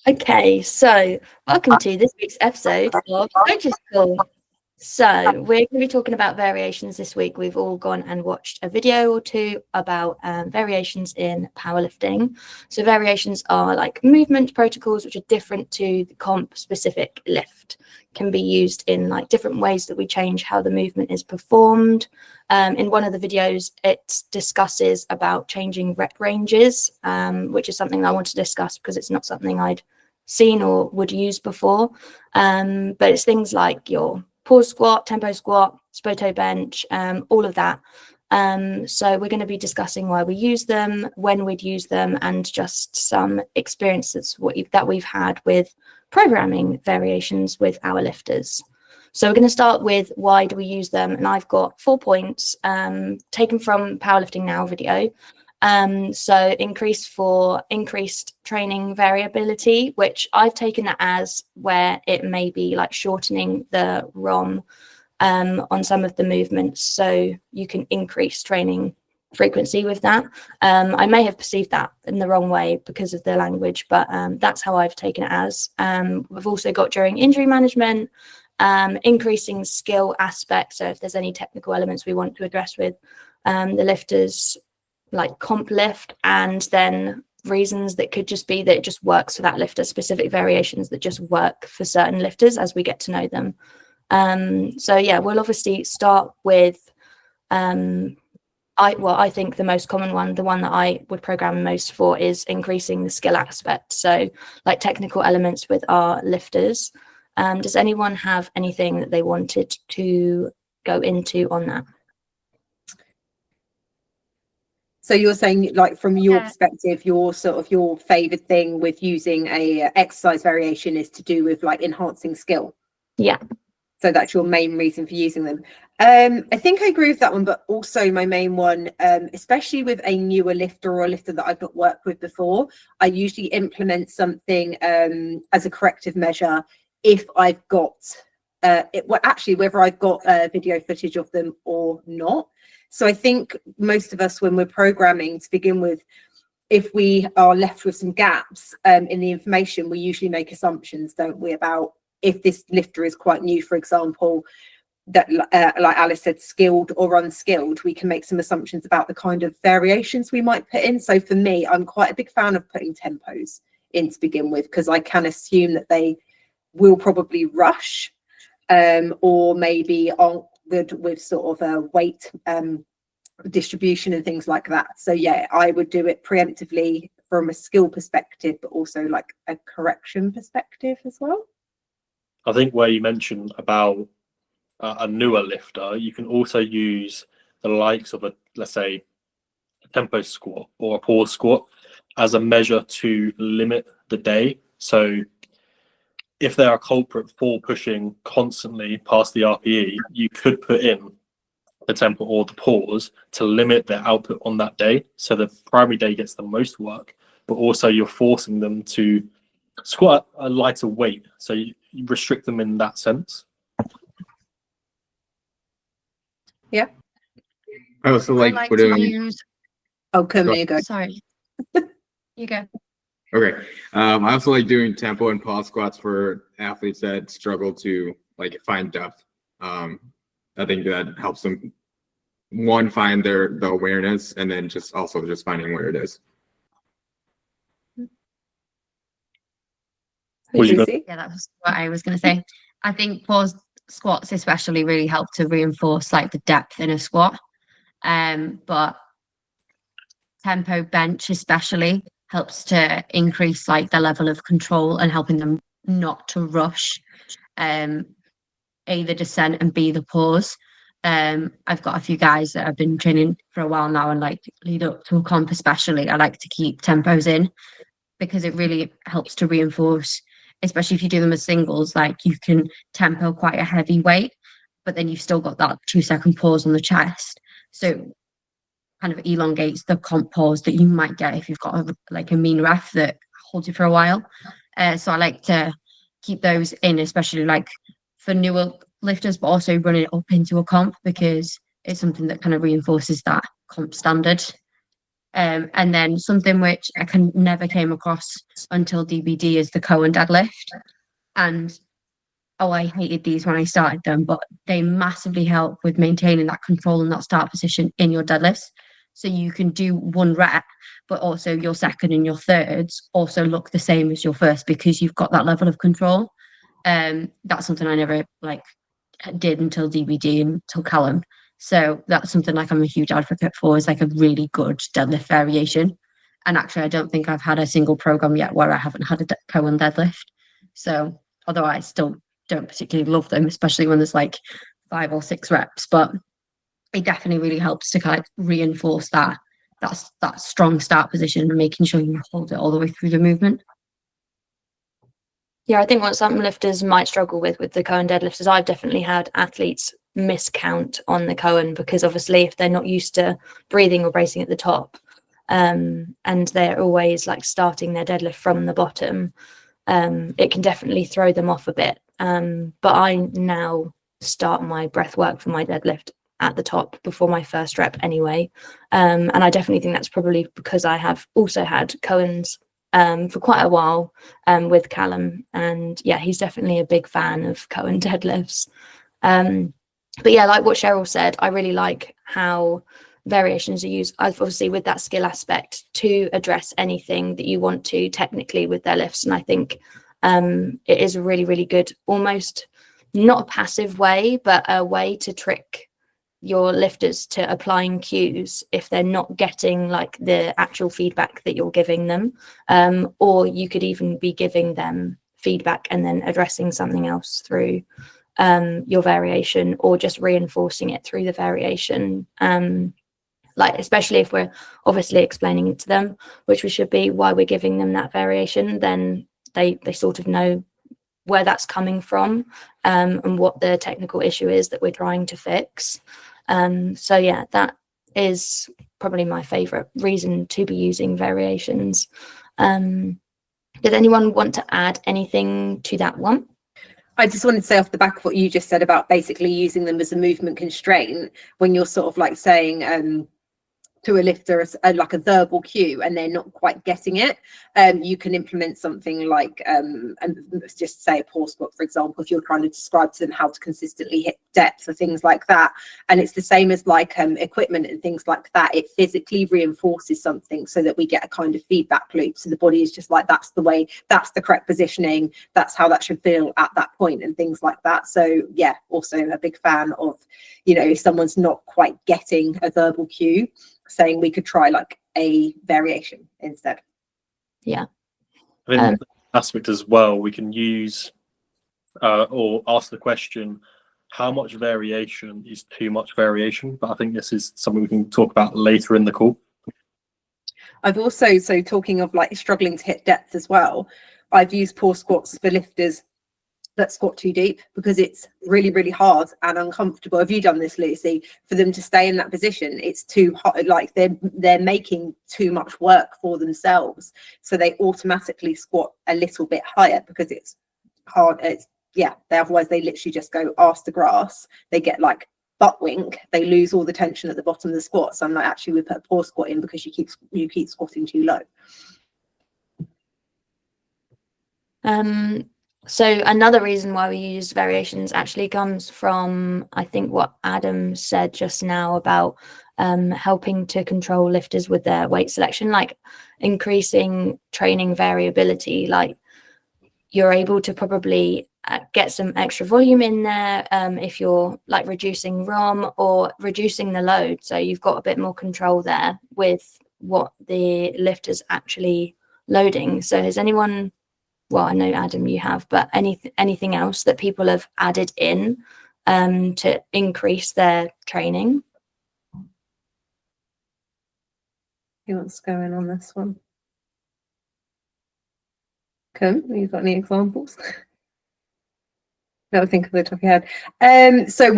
Okay, so welcome to this week's episode of Coaches Call. So we're going to be talking about variations this week. We've all gone and watched a video or two about variations in powerlifting. So variations are like movement protocols which are different to the comp specific lift. Can be used in like different ways that we change how the movement is performed. In one of the videos, it discusses about changing rep ranges, which is something that I want to discuss because it's not something I'd seen or would use before. But it's things like your pause squat, tempo squat, spoto bench, all of that. So we're going to be discussing why we use them, when we'd use them, and just some experiences that we've had with programming variations with our lifters. So we're going to start with why do we use them, and I've got 4 points taken from Powerlifting Now video. So increased training variability, which I've taken that as where it may be like shortening the ROM on some of the movements, so you can increase training frequency with that. I may have perceived that in the wrong way because of the language, but that's how I've taken it as. We've also got during injury management, increasing skill aspects. So if there's any technical elements we want to address with the lifters, like comp lift, and then reasons that could just be that it just works for that lifter, specific variations that just work for certain lifters as we get to know them. So yeah, we'll obviously start with I think the most common one, the one that I would program most for, is increasing the skill aspect, so like technical elements with our lifters. Does anyone have anything that they wanted to go into on that? So you're saying, like, from your perspective, your favorite thing with using a exercise variation is to do with like enhancing skill. Yeah. So that's your main reason for using them. I think I agree with that one, but also my main one, especially with a newer lifter or a lifter that I've not worked with before, I usually implement something as a corrective measure if I've got whether I've got video footage of them or not. So I think most of us, when we're programming to begin with, if we are left with some gaps in the information, we usually make assumptions, don't we, about if this lifter is quite new, for example, that like Alice said, skilled or unskilled, we can make some assumptions about the kind of variations we might put in. So for me, I'm quite a big fan of putting tempos in to begin with, because I can assume that they will probably rush or maybe aren't good with sort of a weight distribution and things like that. So yeah, I would do it preemptively from a skill perspective, but also like a correction perspective as well. I think where you mentioned about a newer lifter, you can also use the likes of let's say a tempo squat or a pause squat as a measure to limit the day. So if they're a culprit for pushing constantly past the RPE, you could put in the tempo or the pause to limit their output on that day, so the primary day gets the most work, but also you're forcing them to squat a lighter weight, so you restrict them in that sense. Yeah. I also like to use... Oh, come here, go. Sorry. You go. Okay. I also like doing tempo and pause squats for athletes that struggle to like find depth. I think that helps them, one, find the awareness, and then just finding where it is. Yeah, that was what I was going to say. I think pause squats especially really help to reinforce like the depth in a squat. But tempo bench especially helps to increase like the level of control and helping them not to rush A, the descent, and B, the pause. I've got a few guys that have been training for a while now, and like lead up to a comp especially, I like to keep tempos in because it really helps to reinforce, especially if you do them as singles, like you can tempo quite a heavy weight, but then you've still got that 2-second pause on the chest. So kind of elongates the comp pause that you might get if you've got a mean ref that holds you for a while. So I like to keep those in, especially like for newer lifters, but also run it up into a comp because it's something that kind of reinforces that comp standard. And then something which I can never came across until DBD is the Cohen deadlift. And oh, I hated these when I started them, but they massively help with maintaining that control and that start position in your deadlifts. So you can do one rep, but also your second and your thirds also look the same as your first because you've got that level of control. That's something I never like did until DBD and until Callum. So that's something like I'm a huge advocate for, is like a really good deadlift variation. And actually, I don't think I've had a single program yet where I haven't had a Cohen deadlift. So although I still don't particularly love them, especially when there's like 5 or 6 reps, but it definitely really helps to kind of reinforce that strong start position and making sure you hold it all the way through the movement. Yeah, I think what some lifters might struggle with the Cohen deadlift is I've definitely had athletes miscount on the Cohen because obviously if they're not used to breathing or bracing at the top, and they're always like starting their deadlift from the bottom, it can definitely throw them off a bit. But I now start my breath work for my deadlift at the top before my first rep anyway. And I definitely think that's probably because I have also had Cohen's for quite a while with Callum, and yeah, he's definitely a big fan of Cohen deadlifts. But yeah, like what Cheryl said, I really like how variations are used obviously with that skill aspect to address anything that you want to technically with their lifts. And I think it is a really, really good, almost not a passive way, but a way to trick your lifters to applying cues if they're not getting like the actual feedback that you're giving them, or you could even be giving them feedback and then addressing something else through your variation, or just reinforcing it through the variation, like especially if we're obviously explaining it to them, which we should be, why we're giving them that variation, then they sort of know where that's coming from, and what the technical issue is that we're trying to fix. So yeah, that is probably my favorite reason to be using variations. Did anyone want to add anything to that one? I just wanted to say off the back of what you just said about basically using them as a movement constraint, when you're sort of like saying to a lifter like a verbal cue and they're not quite getting it, you can implement something like and let's just say a pause squat, for example, if you're trying to describe to them how to consistently hit depth or things like that. And it's the same as like equipment and things like that. It physically reinforces something so that we get a kind of feedback loop, so the body is just like, that's the way, that's the correct positioning, that's how that should feel at that point, and things like that. So yeah, also a big fan of, you know, if someone's not quite getting a verbal cue, saying we could try like a variation instead. Yeah, I think aspect as well, we can use or ask the question, how much variation is too much variation? But I think this is something we can talk about later in the call. I've also, so talking of like struggling to hit depth as well, I've used pause squats for lifters that squat too deep, because it's really, really hard and uncomfortable. Have you done this, Lucy? For them to stay in that position, it's too hot, like they're making too much work for themselves, so they automatically squat a little bit higher because it's hard. It's otherwise they literally just go arse to grass. They get like butt wink, they lose all the tension at the bottom of the squat. So I'm like, actually we put a pause squat in because you keep squatting too low. So another reason why we use variations actually comes from, I think, what Adam said just now about helping to control lifters with their weight selection, like increasing training variability. Like you're able to probably get some extra volume in there if you're like reducing ROM or reducing the load. So you've got a bit more control there with what the lifter's actually loading. So has anyone... well, I know Adam, you have, but anything else that people have added in to increase their training? What's going on this one? Kim, you got any examples? No, think of the top of your head. So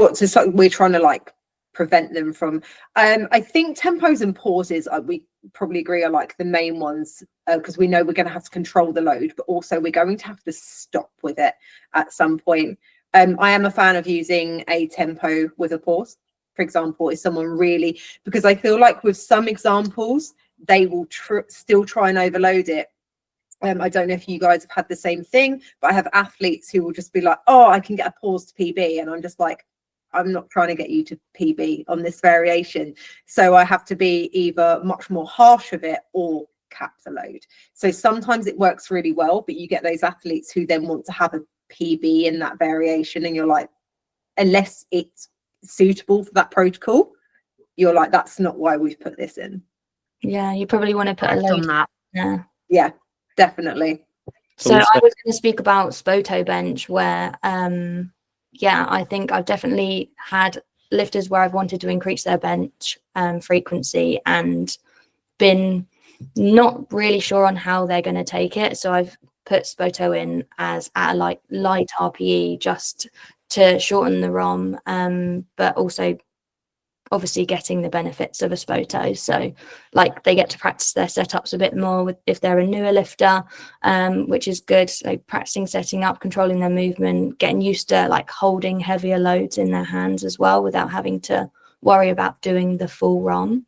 we're trying to like prevent them from, I think tempos and pauses, we probably agree, are like the main ones, because we know we're going to have to control the load, but also we're going to have to stop with it at some point. I am a fan of using a tempo with a pause, for example, is someone really, because I feel like with some examples they will still try and overload it. I don't know if you guys have had the same thing, but I have athletes who will just be like, oh, I can get a pause to PB. And I'm just like, I'm not trying to get you to PB on this variation. So I have to be either much more harsh with it or cap the load. So sometimes it works really well, but you get those athletes who then want to have a PB in that variation. And you're like, unless it's suitable for that protocol, you're like, that's not why we've put this in. Yeah, you probably want to put a I've done load. that. Yeah, definitely. So I was going to speak about Spoto bench, where yeah, I think I've definitely had lifters where I've wanted to increase their bench frequency and been not really sure on how they're going to take it. So I've put Spoto in as at a light RPE just to shorten the ROM, but also obviously getting the benefits of a Spoto. So like they get to practice their setups a bit more with, if they're a newer lifter, which is good. So practicing setting up, controlling their movement, getting used to like holding heavier loads in their hands as well without having to worry about doing the full ROM.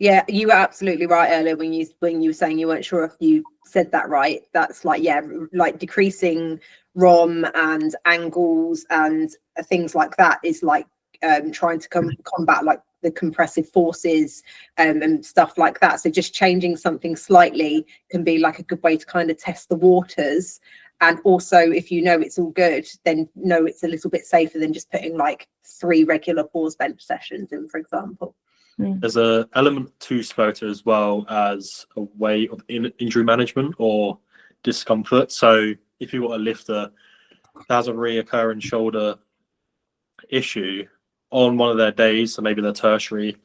Yeah, you were absolutely right earlier when you were saying you weren't sure if you said that right. That's like, yeah, like decreasing ROM and angles and things like that is like trying to combat like the compressive forces and stuff like that. So just changing something slightly can be like a good way to kind of test the waters. And also, if you know it's all good, then know it's a little bit safer than just putting like 3 regular pause bench sessions in, for example. There's an element to Spoto as well as a way of injury management or discomfort. So if you've got a lifter that has a reoccurring shoulder issue on one of their days, so maybe their tertiary,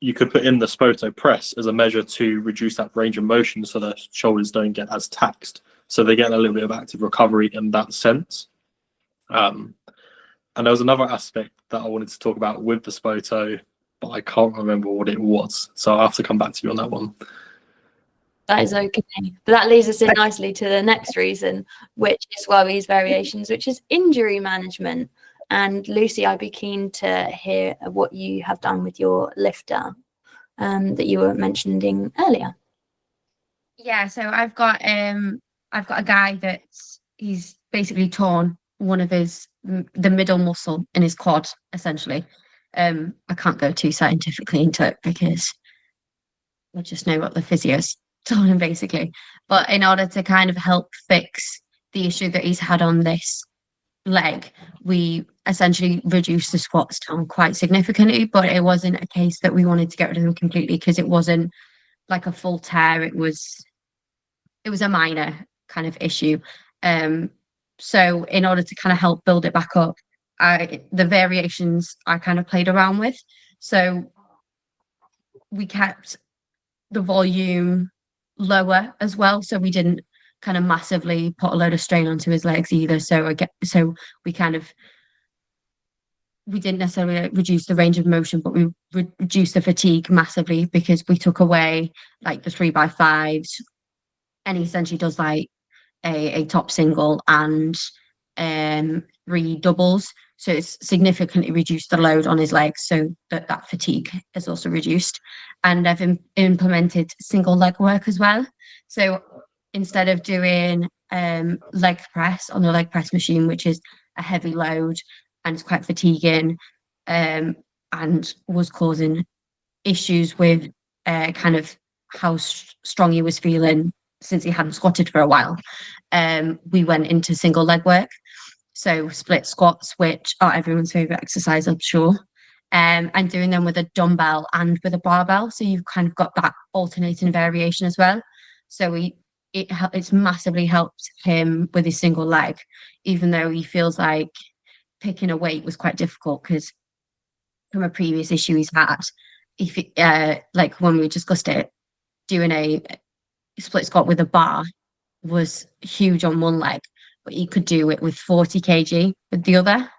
you could put in the Spoto press as a measure to reduce that range of motion so their shoulders don't get as taxed. So they get a little bit of active recovery in that sense. And there was another aspect that I wanted to talk about with the Spoto, but I can't remember what it was. So I'll have to come back to you on that one. That is okay. But that leads us in nicely to the next reason, which is why we use variations, which is injury management. And Lucy, I'd be keen to hear what you have done with your lifter that you were mentioning earlier. Yeah, so I've got a guy he's basically torn one of the middle muscle in his quad, essentially. I can't go too scientifically into it because I just know what the physio's told him, basically. But in order to kind of help fix the issue that he's had on this leg, we essentially reduced the squats down quite significantly, but it wasn't a case that we wanted to get rid of them completely because it wasn't like a full tear. It was a minor kind of issue. So in order to kind of help build it back up, the variations I kind of played around with. So we kept the volume lower as well. So we didn't kind of massively put a load of strain onto his legs either. So we didn't necessarily reduce the range of motion, but we reduced the fatigue massively because we took away like the 3x5s, and he essentially does like a top single and 3 doubles. So it's significantly reduced the load on his legs, so that fatigue is also reduced. And I've implemented single leg work as well. So instead of doing leg press on the leg press machine, which is a heavy load and it's quite fatiguing, and was causing issues with kind of how strong he was feeling since he hadn't squatted for a while, we went into single leg work. So split squats, which are everyone's favorite exercise, I'm sure, and doing them with a dumbbell and with a barbell. So you've kind of got that alternating variation as well. So it's massively helped him with his single leg, even though he feels like picking a weight was quite difficult because from a previous issue he's had, like when we discussed it, doing a split squat with a bar was huge on one leg, but he could do it with 40 kg with the other.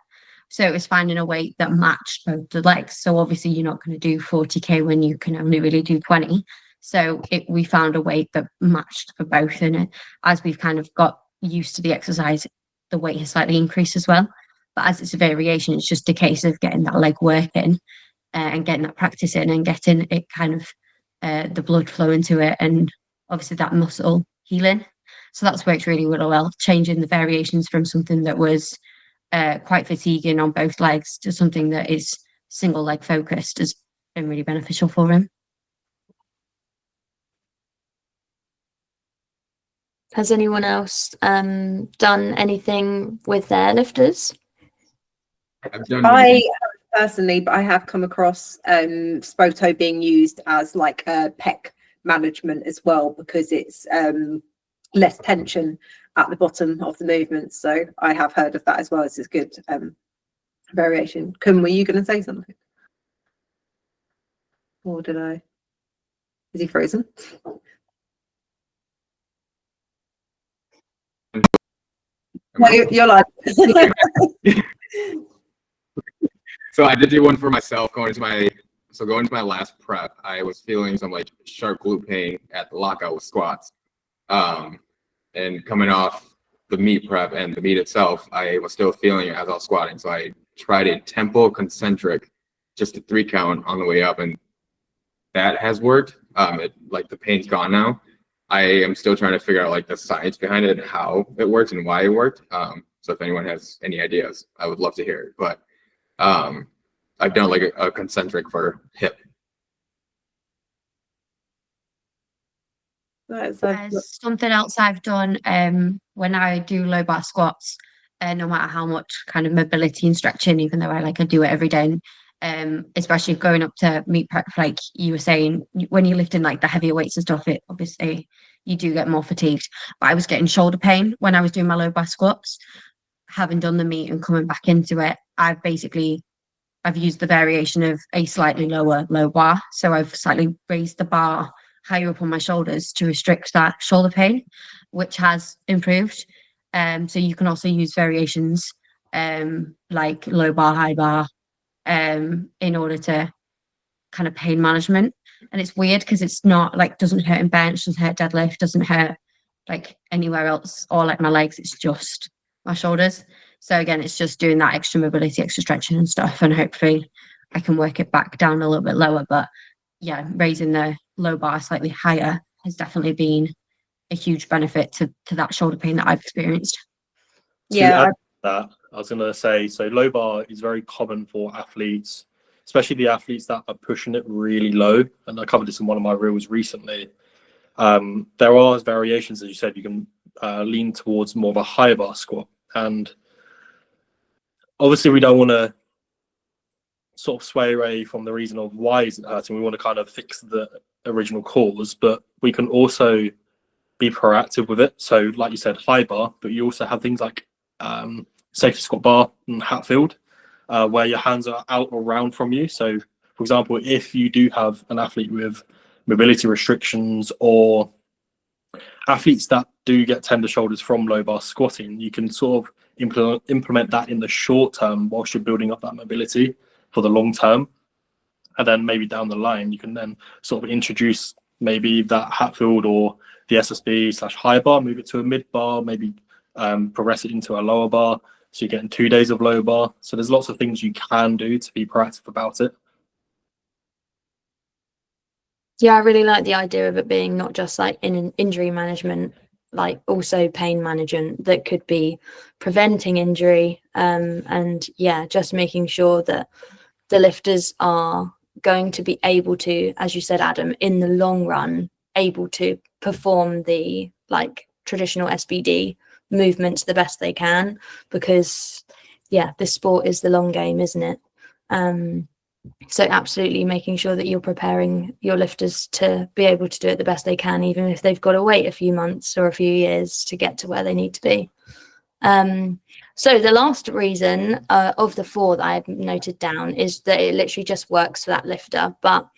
So it was finding a weight that matched both the legs. So obviously you're not going to do 40k when you can only really do 20. So we found a weight that matched for both. And as we've kind of got used to the exercise, the weight has slightly increased as well. But as it's a variation, it's just a case of getting that leg work in and getting that practice in and getting it kind of the blood flow into it, and obviously that muscle healing. So that's worked really, really well, changing the variations from something that was quite fatiguing on both legs to something that is single leg focused has been really beneficial for him. Has anyone else done anything with their lifters? I've done I haven't personally, but I have come across Spoto being used as like a pec management as well, because it's less tension at the bottom of the movement. So I have heard of that as well. It's a good variation. Kun, were you going to say something? Or did I? Is he frozen? No, you're like. So I did do one for myself going into my last prep. I was feeling some like sharp glute pain at the lockout with squats. And coming off the meet prep and the meet itself, I was still feeling it as I was squatting. So I tried a tempo concentric, just a 3 count on the way up, and that has worked. Like the pain's gone now. I am still trying to figure out like the science behind it, how it works and why it worked. So if anyone has any ideas, I would love to hear it. But I've done like a concentric for hip. Something else I've done when I do low bar squats, no matter how much kind of mobility and stretching, even though I do it every day, especially going up to meet prep, like you were saying, when you're lifting like the heavier weights and stuff, it obviously you do get more fatigued. But I was getting shoulder pain when I was doing my low bar squats. Having done the meet and coming back into it, I've used the variation of a slightly lower low bar. So I've slightly raised the bar higher up on my shoulders to restrict that shoulder pain, which has improved. So you can also use variations like low bar, high bar, in order to kind of pain management. And it's weird because it's not like, doesn't hurt in bench, doesn't hurt deadlift, doesn't hurt like anywhere else or like my legs. It's just my shoulders. So again, it's just doing that extra mobility, extra stretching and stuff. And hopefully I can work it back down a little bit lower. But yeah, raising the low bar slightly higher has definitely been a huge benefit to that shoulder pain that I've experienced. Yeah. I was going to say, so low bar is very common for athletes, especially the athletes that are pushing it really low. And I covered this in one of my reels recently. There are variations, as you said, you can lean towards more of a high bar squat. And obviously we don't want to sort of sway away from the reason of why is it hurting. We want to kind of fix the original cause, but we can also be proactive with it. So like you said, high bar, but you also have things like safety squat bar and Hatfield, where your hands are out or around from you. So for example, if you do have an athlete with mobility restrictions or athletes that do get tender shoulders from low bar squatting, you can sort of implement that in the short term whilst you're building up that mobility for the long term. And then maybe down the line, you can then sort of introduce maybe that Hatfield or the SSB / high bar, move it to a mid bar, maybe progress it into a lower bar. So you're getting 2 days of low bar. So there's lots of things you can do to be proactive about it. Yeah, I really like the idea of it being not just like in an injury management, like also pain management that could be preventing injury. And yeah, just making sure that the lifters are going to be able to, as you said, Adam, in the long run, able to perform the like traditional SBD movements the best they can, because yeah, this sport is the long game, isn't it? So absolutely making sure that you're preparing your lifters to be able to do it the best they can, even if they've got to wait a few months or a few years to get to where they need to be. So the last reason of the 4 that I've noted down is that it literally just works for that lifter. But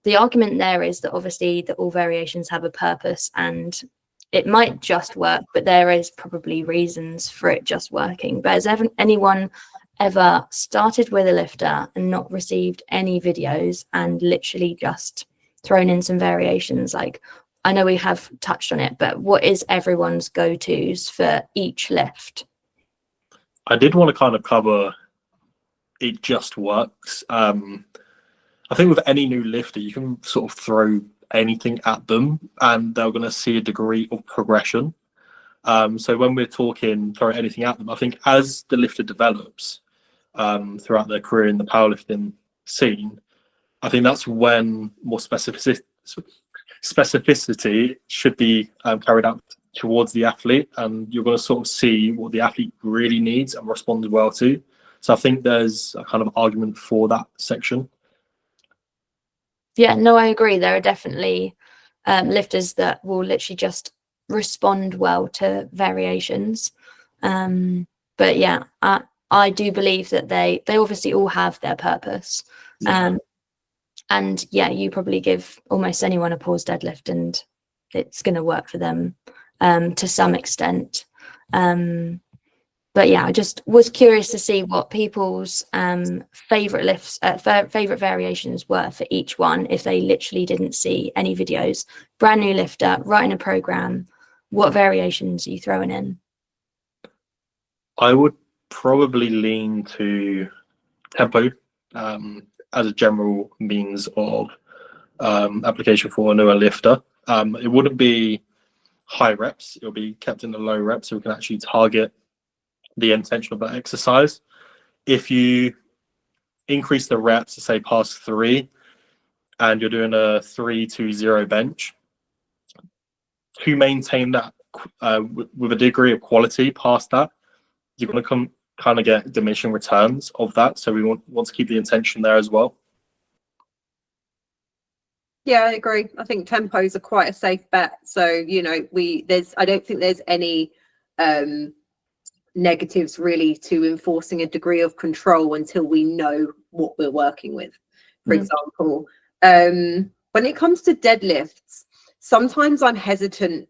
the argument there is that obviously that all variations have a purpose and it might just work, but there is probably reasons for it just working. But has anyone ever started with a lifter and not received any videos and literally just thrown in some variations? Like, I know we have touched on it, but what is everyone's go-tos for each lift? I did want to kind of cover it just works. I think with any new lifter, you can sort of throw anything at them, and they're going to see a degree of progression. So when we're talking throw anything at them, I think as the lifter develops throughout their career in the powerlifting scene, I think that's when more specificity should be carried out towards the athlete, and you're going to sort of see what the athlete really needs and responds well to. So I think there's a kind of argument for that section. Yeah, no, I agree. There are definitely lifters that will literally just respond well to variations. But yeah, I do believe that they obviously all have their purpose. And yeah, you probably give almost anyone a pause deadlift and it's going to work for them to some extent. But yeah, I just was curious to see what people's favorite lifts, favorite variations were for each one. If they literally didn't see any videos, brand new lifter, writing a program, what variations are you throwing in? I would probably lean to tempo as a general means of application for a newer lifter. It wouldn't be high reps, it'll be kept in the low reps so we can actually target the intention of that exercise. If you increase the reps to say past 3 and you're doing a 3-2-0 bench, to maintain that with a degree of quality past that, you're going to kind of get diminishing returns of that. So we want to keep the intention there as well. Yeah, I agree. I think tempos are quite a safe bet. So, you know, I don't think there's any negatives really to enforcing a degree of control until we know what we're working with. For example, when it comes to deadlifts, sometimes I'm hesitant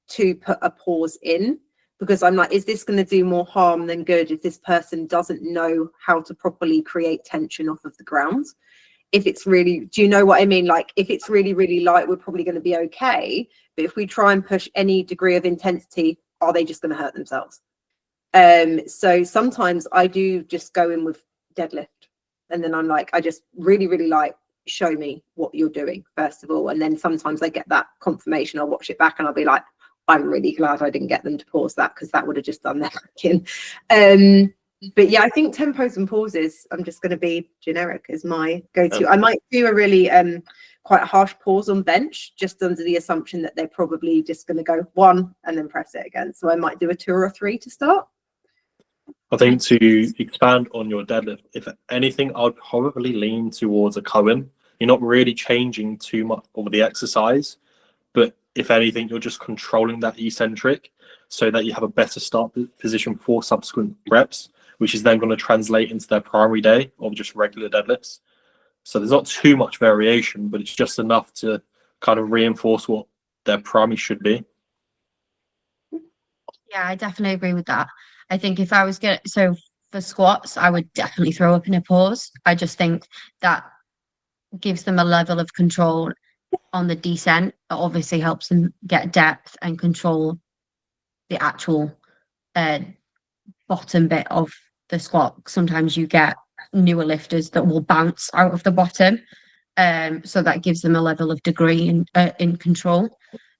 to put a pause in because I'm like, is this going to do more harm than good if this person doesn't know how to properly create tension off of the ground? If it's really, do you know what I mean? Like if it's really, really light, we're probably going to be okay. But if we try and push any degree of intensity, are they just going to hurt themselves? So sometimes I do just go in with deadlift. And then I'm like, I just really, really like, show me what you're doing, first of all. And then sometimes I get that confirmation. I'll watch it back and I'll be like, I'm really glad I didn't get them to pause that because that would have just done their back in. But yeah, I think tempos and pauses, I'm just going to be generic as my go-to. I might do a really quite harsh pause on bench, just under the assumption that they're probably just going to go 1 and then press it again. So I might do a 2 or a 3 to start. I think to expand on your deadlift, if anything, I'd probably lean towards a koan. You're not really changing too much of the exercise, but if anything, you're just controlling that eccentric so that you have a better start position for subsequent reps, which is then going to translate into their primary day of just regular deadlifts. So there's not too much variation, but it's just enough to kind of reinforce what their primary should be. Yeah, I definitely agree with that. I think if I was so for squats, I would definitely throw up in a pause. I just think that gives them a level of control on the descent. It obviously helps them get depth and control the actual bottom bit of the squat. Sometimes you get newer lifters that will bounce out of the bottom. So that gives them a level of degree in control.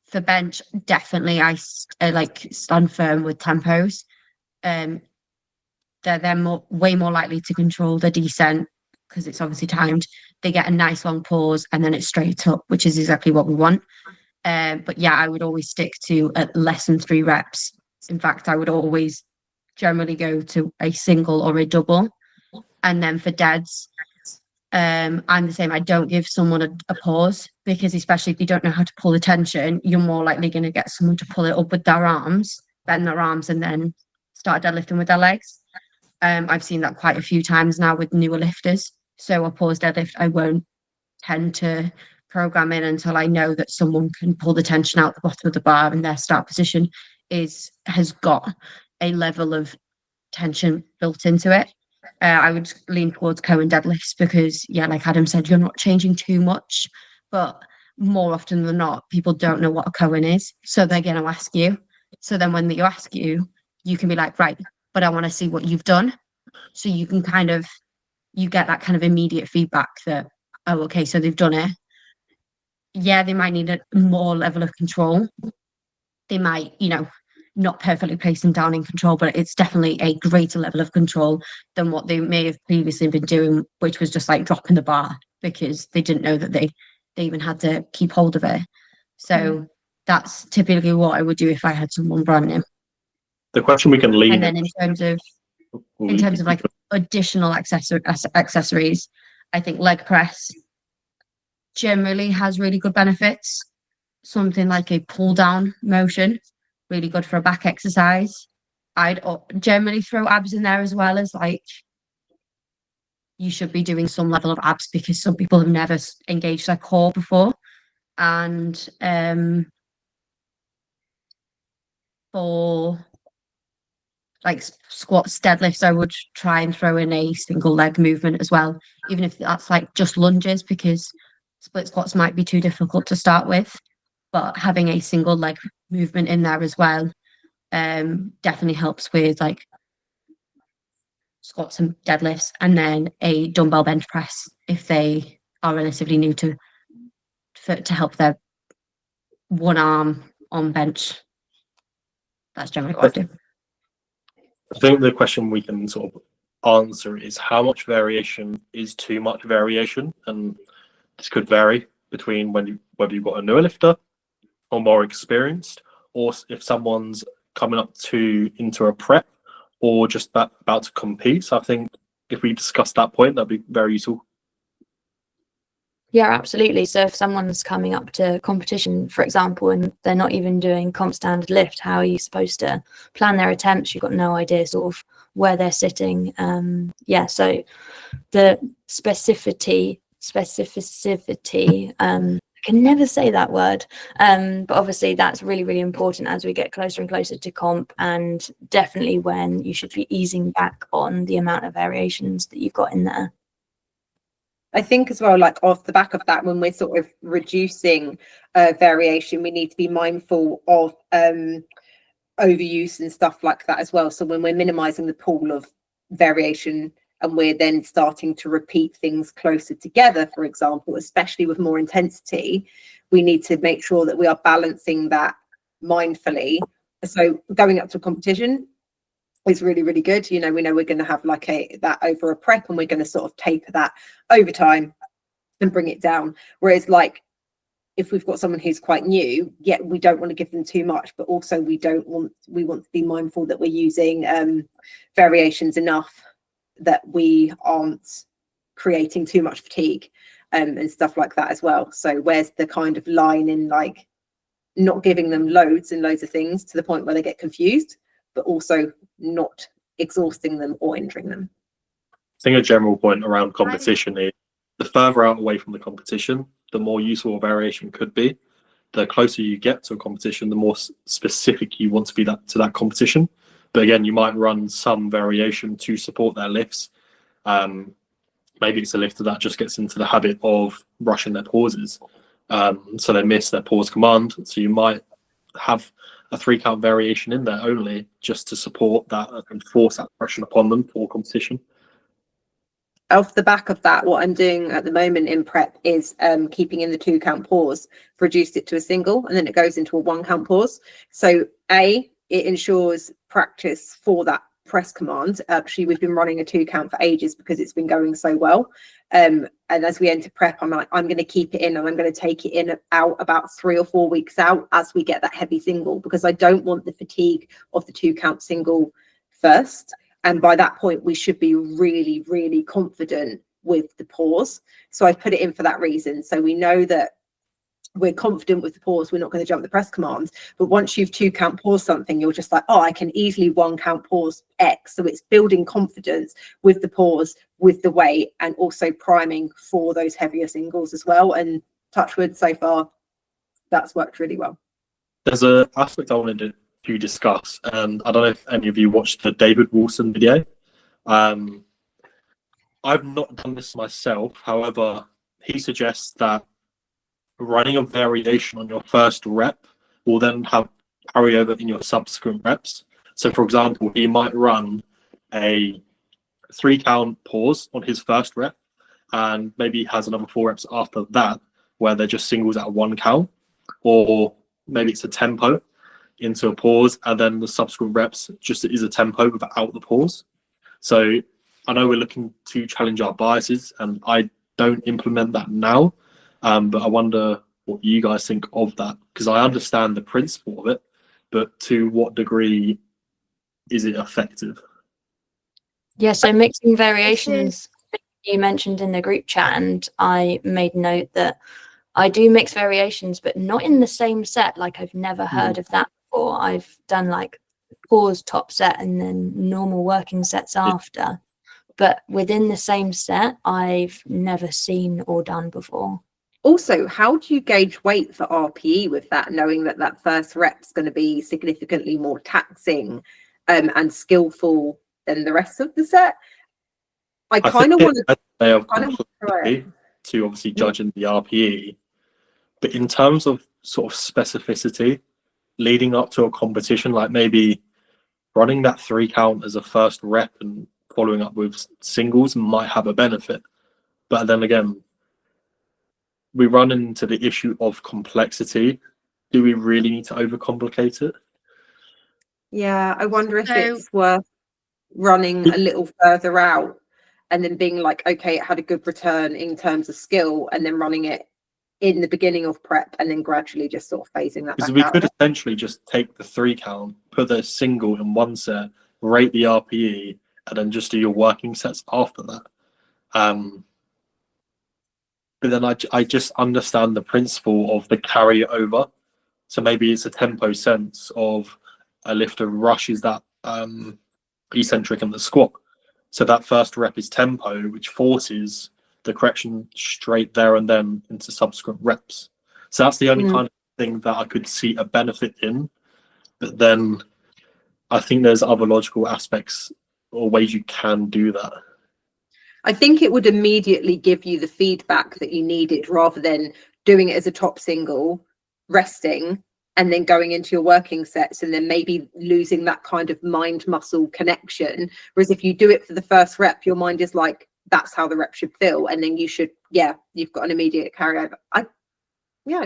For bench, definitely I like stand firm with tempos. They're way more likely to control the descent because it's obviously timed. They get a nice long pause and then it's straight up, which is exactly what we want. But yeah, I would always stick to less than 3 reps. In fact, I would always generally go to a single or a double. And then for deads, I'm the same. I don't give someone a pause because especially if you don't know how to pull the tension, you're more likely going to get someone to pull it up with their arms, bend their arms, and then start deadlifting with their legs. I've seen that quite a few times now with newer lifters. So a pause deadlift, I won't tend to program in until I know that someone can pull the tension out the bottom of the bar and their start position has got a level of tension built into it. I would lean towards koan deadlifts because, yeah, like Adam said, you're not changing too much, but more often than not, people don't know what a koan is. So they're going to ask you. So then when they ask you, you can be like, right, but I want to see what you've done. So you can you get that kind of immediate feedback that, oh, okay, so they've done it. yeah, they might need a more level of control. They might, not perfectly place them down in control, but it's definitely a greater level of control than what they may have previously been doing, which was just like dropping the bar because they didn't know that they even had to keep hold of it. So that's typically what I would do if I had someone brand new. The question we can lean And then in terms of like additional accessories, I think leg press generally has really good benefits. Something like a pull down motion, really good for a back exercise. I'd generally throw abs in there as well, as like you should be doing some level of abs because some people have never engaged their core before. And for like squats, deadlifts, I would try and throw in a single leg movement as well, even if that's like just lunges, because split squats might be too difficult to start with. But having a single leg movement in there as well definitely helps with like squats and deadlifts, and then a dumbbell bench press if they are relatively new to help their one arm on bench. That's generally what I do. I think the question we can sort of answer is how much variation is too much variation, and this could vary between whether you've got a newer lifter or more experienced, or if someone's coming up into a prep or just about to compete. So I think if we discuss that point, that'd be very useful. Yeah, absolutely. So if someone's coming up to competition, for example, and they're not even doing comp standard lift, how are you supposed to plan their attempts? You've got no idea sort of where they're sitting. So the specificity, I can never say that word. But obviously that's really, really important as we get closer and closer to comp, and definitely when you should be easing back on the amount of variations that you've got in there. I think as well, like off the back of that, when we're sort of reducing variation, we need to be mindful of overuse and stuff like that as well. So when we're minimizing the pool of variation and we're then starting to repeat things closer together, for example, especially with more intensity, we need to make sure that we are balancing that mindfully. So going up to a competition is really, really good. We know we're going to have like that over a prep, and we're going to sort of taper that over time and bring it down. Whereas like if we've got someone who's quite new, yet we don't want to give them too much, but also we want to be mindful that we're using variations enough that we aren't creating too much fatigue and stuff like that as well. So where's the kind of line in like not giving them loads and loads of things to the point where they get confused, but also not exhausting them or injuring them. I think a general point around competition is the further out away from the competition, the more useful variation could be. The closer you get to a competition, the more specific you want to be to that competition. But again, you might run some variation to support their lifts. Maybe it's a lifter that just gets into the habit of rushing their pauses. So they miss their pause command. So you might have a 3-count variation in there only just to support that and force that pressure upon them for competition. Off the back of that, what I'm doing at the moment in prep is keeping in the 2-count pause, reduced it to a single, and then it goes into a 1-count pause. So it ensures practice for that press command. Actually, we've been running a 2-count for ages because it's been going so well. And as we enter prep, I'm going to keep it in, and I'm going to take it in out about 3 or 4 weeks out as we get that heavy single, because I don't want the fatigue of the 2-count single first. And by that point, we should be really, really confident with the pause. So I've put it in for that reason. So we know that we're confident with the pause. We're not going to jump the press commands. But once you've 2-count pause something, you're just like, oh, I can easily 1-count pause X. So it's building confidence with the pause, with the weight, and also priming for those heavier singles as well. And touch wood, so far, that's worked really well. There's an aspect I wanted to discuss, and I don't know if any of you watched the David Wilson video. I've not done this myself. However, he suggests that running a variation on your first rep will then have carryover in your subsequent reps. So for example, he might run a 3-count pause on his first rep, and maybe he has another 4 reps after that, where they're just singles at 1 count, or maybe it's a tempo into a pause, and then the subsequent reps just is a tempo without the pause. So I know we're looking to challenge our biases, and I don't implement that now, but I wonder what you guys think of that, because I understand the principle of it, but to what degree is it effective? Yeah, so mixing variations you mentioned in the group chat, and I made note that I do mix variations, but not in the same set. Like, I've never heard of that before. I've done like pause top set and then normal working sets after, but within the same set, I've never seen or done before. Also, how do you gauge weight for RPE with that, knowing that that first rep's going to be significantly more taxing and skillful than the rest of the set? I kind of want to to obviously judging the RPE, but in terms of sort of specificity leading up to a competition, like maybe running that 3 count as a first rep and following up with singles might have a benefit. But then again, we run into the issue of complexity. Do we really need to overcomplicate it? Yeah, I wonder if it's worth running a little further out and then being like, okay, it had a good return in terms of skill, and then running it in the beginning of prep and then gradually just sort of phasing that back we out. could essentially just take the 3 count, put the single in one set, rate the RPE, and then just do your working sets after that. But then I just understand the principle of the carry over. So maybe it's a tempo sense of a lifter rushes that eccentric in the squat. So that first rep is tempo, which forces the correction straight there and then into subsequent reps. So that's the only kind of thing that I could see a benefit in. But then I think there's other logical aspects or ways you can do that. I think it would immediately give you the feedback that you needed, rather than doing it as a top single, resting, and then going into your working sets and then maybe losing that kind of mind muscle connection. Whereas if you do it for the first rep, your mind is like, that's how the rep should feel. And then you should, you've got an immediate carryover. I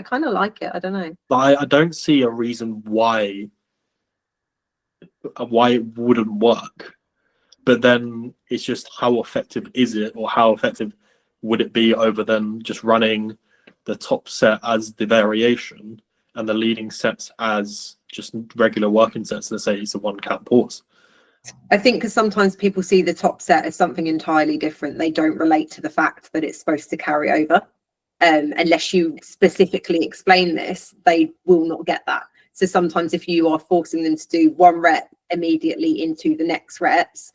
kind of like it. I don't know. But I don't see a reason why it wouldn't work. But then it's just how effective is it, or how effective would it be over then just running the top set as the variation and the leading sets as just regular working sets. Let's say it's a 1 count pause. I think because sometimes people see the top set as something entirely different. They don't relate to the fact that it's supposed to carry over. Unless you specifically explain this, they will not get that. So sometimes if you are forcing them to do 1 rep immediately into the next reps,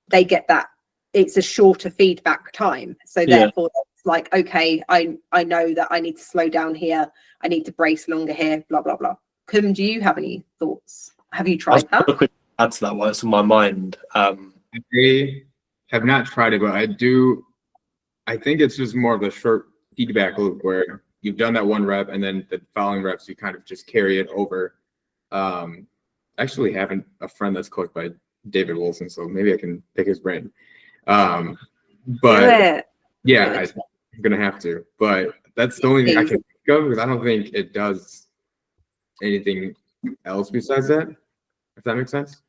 they get that it's a shorter feedback time. So therefore it's like, okay, I know that I need to slow down here. I need to brace longer here, blah, blah, blah. Kim, do you have any thoughts? Have you tried that? A quick add to that while it's in my mind. I have not tried it, but I think it's just more of a short feedback loop where you've done that 1 rep and then the following reps, you kind of just carry it over. Actually having a friend that's coached by David Wilson, so maybe I can pick his brain. But yeah, I'm gonna have to. But that's the only thing I can think of, because I don't think it does anything else besides that. If that makes sense.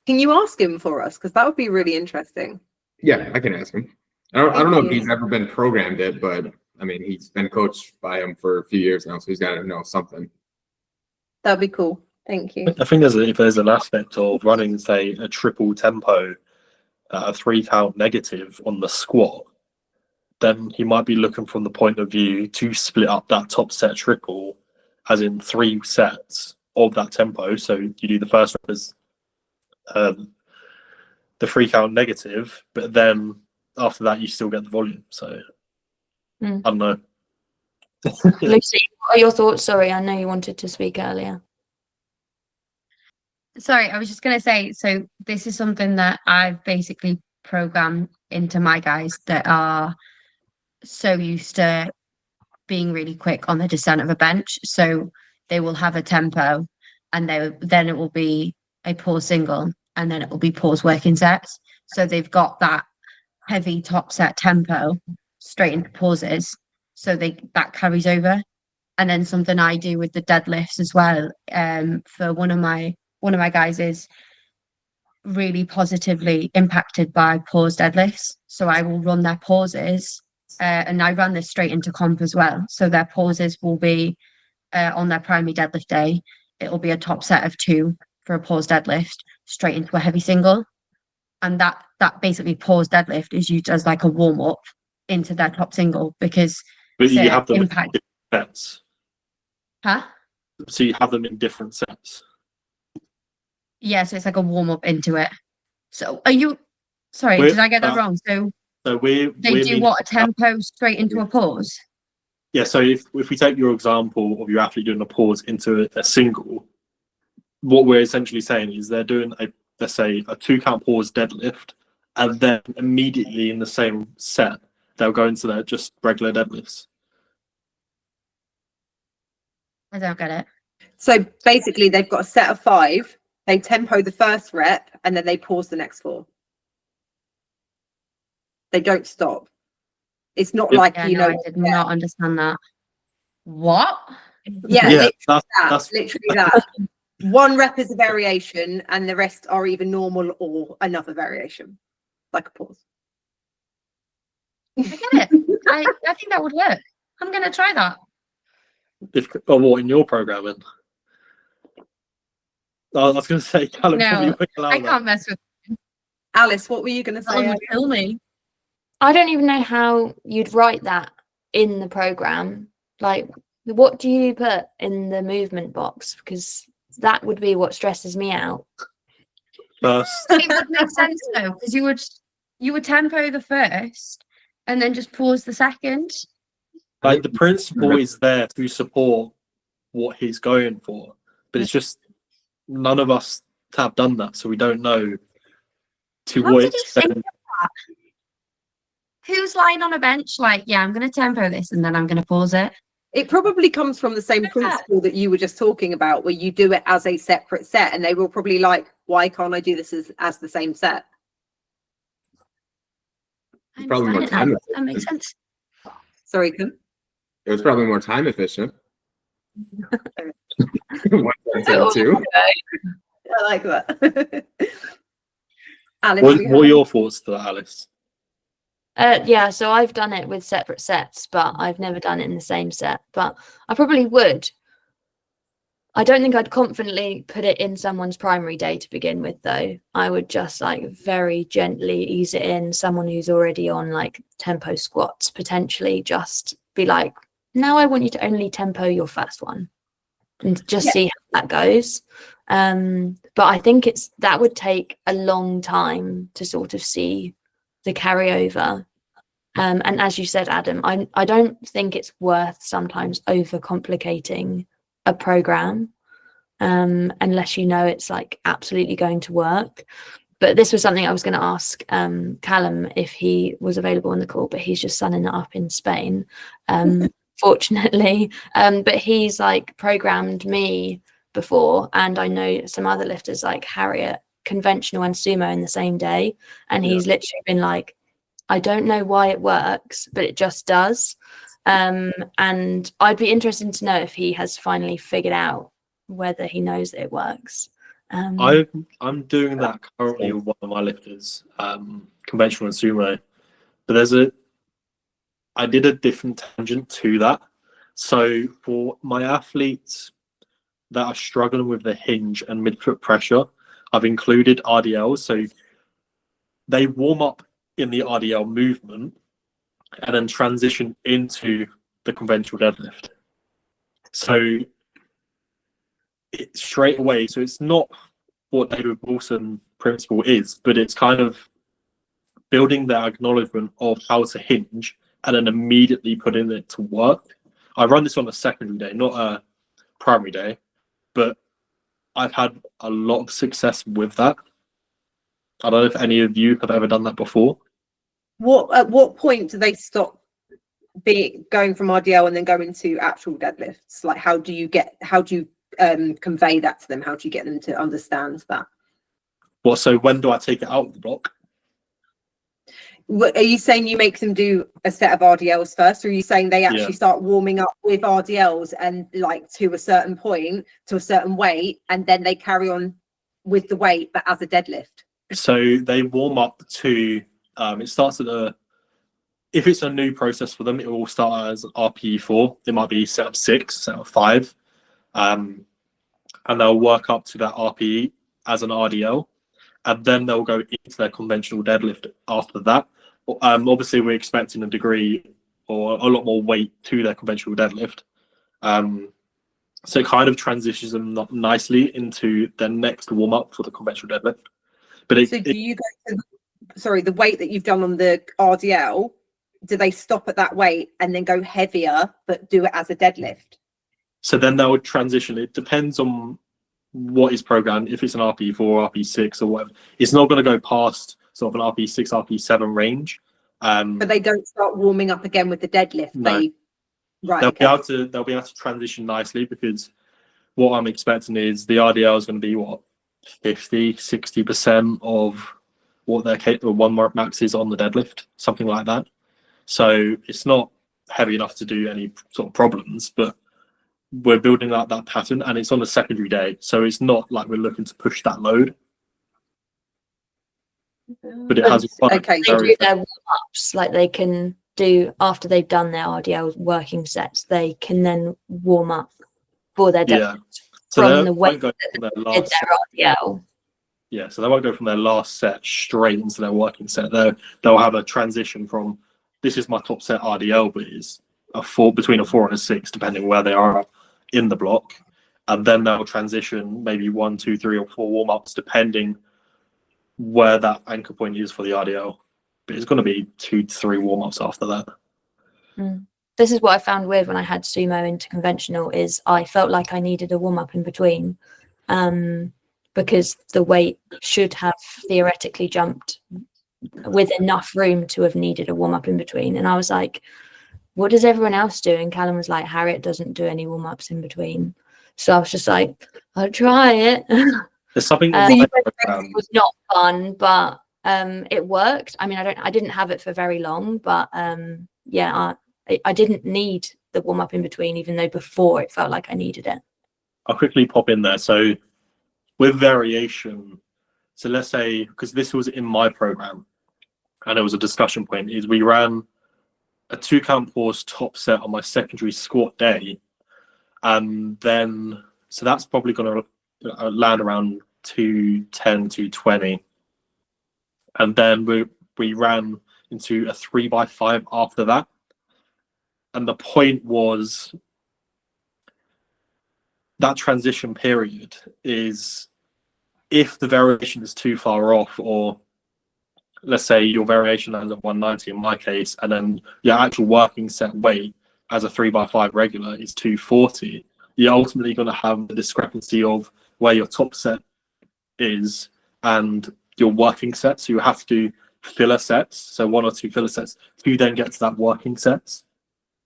Can you ask him for us? Because that would be really interesting. Yeah, I can ask him. I don't know if he's ever been programmed it, but I mean, he's been coached by him for a few years now, so he's got to know something. That'd be cool. Thank you. I think if there's an aspect of running, say, a triple tempo, a 3 count negative on the squat, then he might be looking from the point of view to split up that top set triple, as in 3 sets of that tempo. So you do the first rep as the 3 count negative, but then after that you still get the volume. So I don't know. Lucy, what are your thoughts? Sorry, I know you wanted to speak earlier. Sorry, I was just going to say, so this is something that I've basically programmed into my guys that are so used to being really quick on the descent of a bench. So they will have a tempo, and then it will be a pause single, and then it will be pause working sets. So they've got that heavy top set tempo straight into pauses, so that carries over. And then something I do with the deadlifts as well, for one of my guys is really positively impacted by pause deadlifts. So I will run their pauses, and I run this straight into comp as well. So their pauses will be on their primary deadlift day. It'll be a top set of 2 for a pause deadlift straight into a heavy single. And that basically pause deadlift is used as like a warm up into their top single, because But you to have them impact. in different sets. Huh? So you have them in different sets. Yeah, so it's like a warm up into it. So are you? Sorry, We're- did I get that wrong? So So they do what, a tempo straight into a pause? Yeah, so if we take your example of your athlete doing a pause into a single, what we're essentially saying is they're doing let's say a 2 count pause deadlift, and then immediately in the same set they'll go into their just regular deadlifts. I don't get it. So basically, they've got a set of 5. They tempo the first rep, and then they pause the next 4. They don't stop. It's not like, Yeah, you no, know. I did not understand that. What? Yeah, Yeah, literally that's literally that. 1 rep is a variation, and the rest are either normal or another variation, like a pause. I get it. I think that would work. I'm gonna try that. what in your programming. I was going to say, Callum, No, probably won't allow I that. can't mess with Alice, what were you going to that. say? Would kill me. I don't even know how you'd write that in the program. Like, what do you put in the movement box? Because that would be what stresses me out. First, It would make sense though, because you would tempo the first and then just pause the second. like the principle is there to support what he's going for, but it's just none of us have done that, so we don't know to How what did you think extent. of that? Who's lying on a bench like, yeah, I'm going to tempo this and then I'm going to pause it? It probably comes from the same Yeah. principle that you were just talking about, where you do it as a separate set, and they were probably like, why can't I do this as the same set? I Probably more understand it now. time That makes sense. Sorry, Kim. It was probably more time efficient. 1.72. I like that. Alice, What are your thoughts to that, Alice? Yeah, so I've done it with separate sets, but I've never done it in the same set. But I probably would. I don't think I'd confidently put it in someone's primary day to begin with, though. I would just like very gently ease it in. Someone who's already on like tempo squats, potentially just be like, now I want you to only tempo your first one and just see how that goes. But I think that would take a long time to sort of see the carryover. And as you said, Adam, I don't think it's worth sometimes overcomplicating a program unless you know it's like absolutely going to work. But this was something I was going to ask Callum if he was available on the call, but he's just sunning it up in Spain, fortunately. But he's like programmed me before, and I know some other lifters like Harriet, conventional and sumo in the same day, and he's literally been like, I don't know why it works, but it just does. And I'd be interested to know if he has finally figured out whether he knows that it works. I'm doing that currently with one of my lifters, conventional and sumo. But I did a different tangent to that. So for my athletes that are struggling with the hinge and midfoot pressure, I've included RDLs. So they warm up in the RDL movement and then transition into the conventional deadlift. So it's straight away. So it's not what David Wilson principle is, but it's kind of building that acknowledgement of how to hinge and then immediately putting it to work. I run this on a secondary day, not a primary day, but I've had a lot of success with that. I don't know if any of you have ever done that before. At what point do they stop going from RDL and then go into actual deadlifts? Like, how do you convey that to them? How do you get them to understand that? So when do I take it out of the block? Are you saying you make them do a set of RDLs first, or are you saying they actually start warming up with RDLs and like to a certain point, to a certain weight, and then they carry on with the weight but as a deadlift? So they warm up to it starts at if it's a new process for them, it will start as RPE 4. It might be set of 6, set of 5, and they'll work up to that RPE as an RDL, and then they'll go into their conventional deadlift after that. Obviously, we're expecting a degree or a lot more weight to their conventional deadlift. So it kind of transitions them nicely into their next warm up for the conventional deadlift. But so do you go to the weight that you've done on the RDL? Do they stop at that weight and then go heavier but do it as a deadlift? So then they would transition. It depends on what is programmed. If it's an RP4, RP6, or whatever, it's not going to go past sort of an RP6, RP7 range. But they don't start warming up again with the deadlift. No. They'll be able to transition nicely, because what I'm expecting is the RDL is going to be 50-60% of what their one max is on the deadlift, something like that. So it's not heavy enough to do any sort of problems, but we're building out that pattern, and it's on a secondary day, so it's not like we're looking to push that load. But it has they do their warm-ups, like they can do after they've done their RDL working sets, they can then warm up for their deadlift from the weight that they did their RDL. Yeah, so they won't go from their last set straight into their working set. They'll have a transition from, this is my top set RDL, but it's between a 4 and a 6, depending where they are in the block. And then they'll transition maybe 1, 2, 3, or 4 warm-ups, depending where that anchor point is for the RDL. But it's going to be 2 to 3 warm-ups after that. This is what I found weird when I had sumo into conventional, is I felt like I needed a warm-up in between, because the weight should have theoretically jumped with enough room to have needed a warm-up in between. And I was like, what does everyone else do? And Callum was like, Harriet doesn't do any warm-ups in between. So I was just like, I'll try it. There's something it was not fun, but it worked. I mean, I didn't have it for very long, but I didn't need the warm-up in between, even though before it felt like I needed it. I'll quickly pop in there. So with variation, so let's say, because this was in my program and it was a discussion point, is we ran a 2-count pause top set on my secondary squat day, and then so that's probably going to land around 210, 220, and then we ran into a 3x5 after that. And the point was that transition period is, if the variation is too far off, or let's say your variation lands at 190 in my case, and then your actual working set weight as a 3x5 regular is 240, you're ultimately going to have the discrepancy of where your top set is and your working set. So you have to do filler sets, so 1 or 2 filler sets, to then get to that working sets.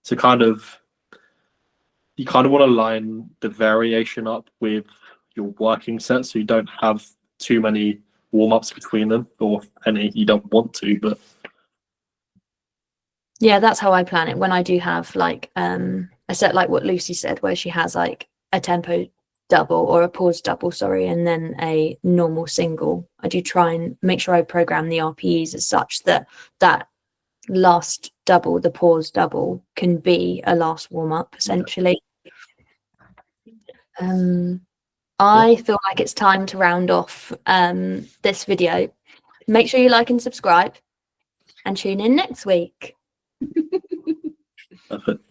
So you kind of want to line the variation up with your working set, so you don't have too many warm-ups between them, or any you don't want to. But yeah, that's how I plan it. When I do have like a set like what Lucy said, where she has like a tempo double or a pause double, and then a normal single, I do try and make sure I program the RPEs as such that that last double, the pause double, can be a last warm-up essentially. I feel like it's time to round off this video. Make sure you like and subscribe, and tune in next week. Perfect.